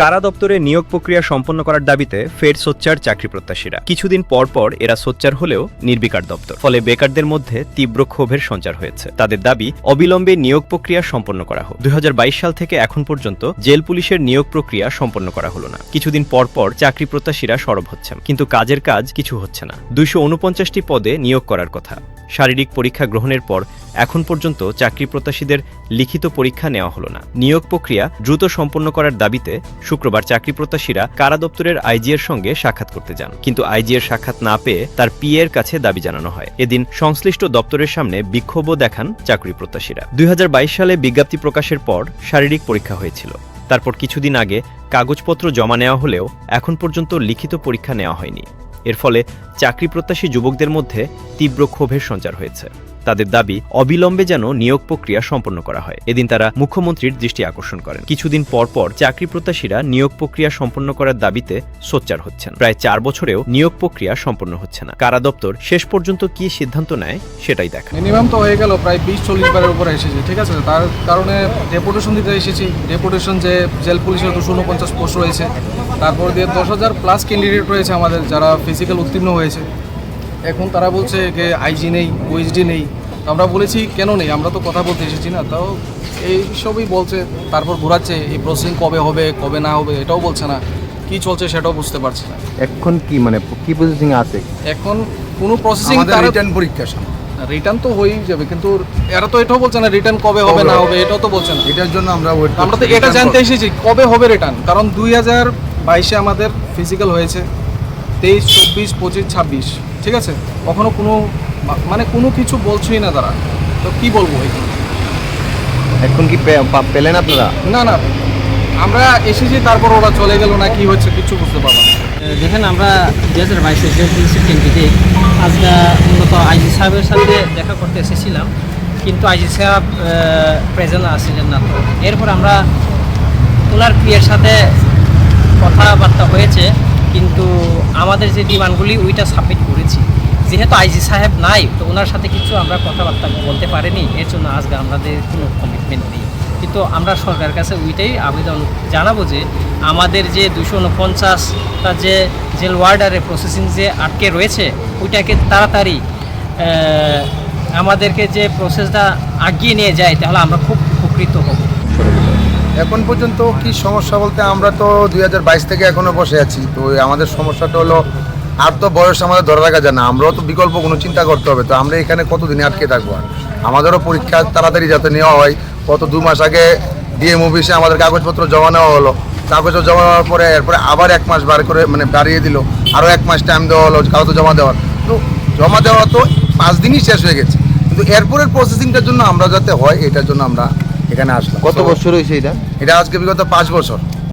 কারা দপ্তরে নিয়োগ প্রক্রিয়া সম্পন্ন করার দাবিতে ফের সোচ্চার চাকরি প্রত্যাশীরা। কিছুদিন পর পর এরা সোচ্চার হলেও নির্বিকার দপ্তর, ফলে বেকারদের মধ্যে তীব্র ক্ষোভের সঞ্চার হয়েছে। তাদের দাবি অবিলম্বে নিয়োগ প্রক্রিয়া সম্পন্ন করা হোক। 2022 সাল থেকে এখন পর্যন্ত জেল পুলিশের নিয়োগ প্রক্রিয়া সম্পন্ন করা হলো না। কিছুদিন পর পর চাকরি প্রত্যাশীরা সরব হচ্ছেন, কিন্তু কাজের কাজ কিছু হচ্ছে না। 249টি পদে নিয়োগ করার কথা। শারীরিক পরীক্ষা গ্রহণের পর এখন পর্যন্ত চাকরি প্রত্যাশীদের লিখিত পরীক্ষা নেওয়া হলো না। নিয়োগ প্রক্রিয়া দ্রুত সম্পন্ন করার দাবিতে শুক্রবার চাকরি প্রত্যাশীরা কারা দপ্তরের আইজি এর সঙ্গে সাক্ষাৎ করতে যান, কিন্তু আইজি এর সাক্ষাৎ না পেয়ে তার পিএ এর কাছে দাবি জানানো হয়। এদিন সংশ্লিষ্ট দপ্তরের সামনে বিক্ষোভও দেখান চাকরি প্রত্যাশীরা। 2022 সালে বিজ্ঞপ্তি প্রকাশের পর শারীরিক পরীক্ষা হয়েছিল। তারপর কিছুদিন আগে কাগজপত্র জমা নেওয়া হলেও এখন পর্যন্ত লিখিত পরীক্ষা নেওয়া হয়নি। এর ফলে চাকরি প্রত্যাশী যুবকদের মধ্যে তীব্র ক্ষোভের সঞ্চার হয়েছে। তাদের দাবি অবিলম্বে যেন নিয়োগ প্রক্রিয়া সম্পন্ন করা হয়। এদিন তারা মুখ্যমন্ত্রীর দৃষ্টি আকর্ষণ করেন। কিছুদিন পর পর চাকরি প্রত্যাশীরা নিয়োগ প্রক্রিয়া সম্পন্ন করার দাবিতে সোচ্চার হচ্ছেন। প্রায় 4 বছরেও নিয়োগ প্রক্রিয়া সম্পন্ন হচ্ছে না। কারা দপ্তর শেষ পর্যন্ত কি সিদ্ধান্ত নেয় সেটাই দেখা। মিনিমাম তো হয়ে গেল প্রায় 20-40 বারের উপরে এসেছে, ঠিক আছে। তার কারণে ডেপুটেশন দিতে এসেছি। ডেপুটেশন যে জেল পুলিশের 249 পোস্ট রয়েছে, তারপর দিয়ে 10,000 প্লাস ক্যান্ডিডেট রয়েছে আমাদের যারা ফিজিক্যাল উত্তীর্ণ হয়েছে। এখন তারা বলছে যে আইজি নেই, ওএসডি নেই। আমরা বলেছি কেন নেই, আমরা তো কথা বলতে এসেছি না। তাও এই সবই বলছে, তারপর ঘোরাচ্ছে এই প্রসেসিং কবে হবে কবে না হবে এটাও বলছে না, কি চলছে সেটাও বুঝতে পারছি না। এখন কি কি প্রসেসিং আছে? এখন কোনো প্রসেসিং রিটার্ন পরীক্ষা রিটার্ন তো হয়েই যাবে, কিন্তু এরা তো এটাও বলছে না রিটার্ন কবে হবে না হবে, এটাও তো বলছে না। এটার জন্য আমরা তো এটা জানতে এসেছি কবে হবে রিটার্ন। কারণ 2022-এ আমাদের ফিজিক্যাল হয়েছে, 23, 24, 25, 26, ঠিক আছে। কখনো কোনো কিছু বলছেই না তারা। তো কি বলবো এখন কি পেলেন আপনারা? না আমরা এসেছি, তারপর ওরা চলে গেল না, কি হচ্ছে কিছু বুঝতে পারলাম না। দেখেন, আমরা 2022-এ জেল পুলিশের ক্যান্ডিডেট আজকে মূলত আইজি সাহেবের সাথে দেখা করতে এসেছিলাম, কিন্তু আইজি সাহেব প্রেজেন্ট আসছিলেন না। তো এরপর আমরা ওনার পিএর সাথে কথাবার্তা হয়েছে, কিন্তু আমাদের যে ডিমান্ডগুলি ওইটা সাবমিট করেছি। যেহেতু আইজি সাহেব নাই, তো ওনার সাথে কিছু আমরা কথাবার্তা বলতে পারিনি। এর জন্য আজকে আমাদের কোনো কমিটমেন্ট নেই, কিন্তু আমরা সরকারের কাছে ওইটাই আবেদন জানাবো যে আমাদের যে 249টা যে জেল ওয়ার্ডারের প্রসেসিং যে আটকে রয়েছে ওইটাকে তাড়াতাড়ি আমাদেরকে যে প্রসেসটা আগিয়ে নিয়ে যায়, তাহলে আমরা খুব উপকৃত হব। এখন পর্যন্ত কি সমস্যা বলতে, আমরা তো 2022 থেকে এখনো বসে আছি। তো আমাদের সমস্যাটা হলো আর তো বয়স আমাদের ধরে রাখা যায় না, আমরাও তো বিকল্প কোনো চিন্তা করতে হবে। তো আমরা এখানে কতদিনে আটকে থাকবো? আমাদেরও পরীক্ষা তাড়াতাড়ি যাতে নেওয়া হয়। গত 2 মাস আগে ডিএম অফিসে আমাদের কাগজপত্র জমা নেওয়া হলো। কাগজ জমা নেওয়ার পরে এরপরে আবার 1 মাস বাড়িয়ে দিল, আরও 1 মাস টাইম দেওয়া হলো কাগজ জমা দেওয়ার। তো জমা দেওয়া তো 5 দিনই শেষ হয়ে গেছে, কিন্তু এরপরের প্রসেসিংটার জন্য আমরা যাতে হয় এটার জন্য আমরা এখানে আসলাম। কত বছর হয়েছে এটা? এটা আজকে বিগত 5 বছর।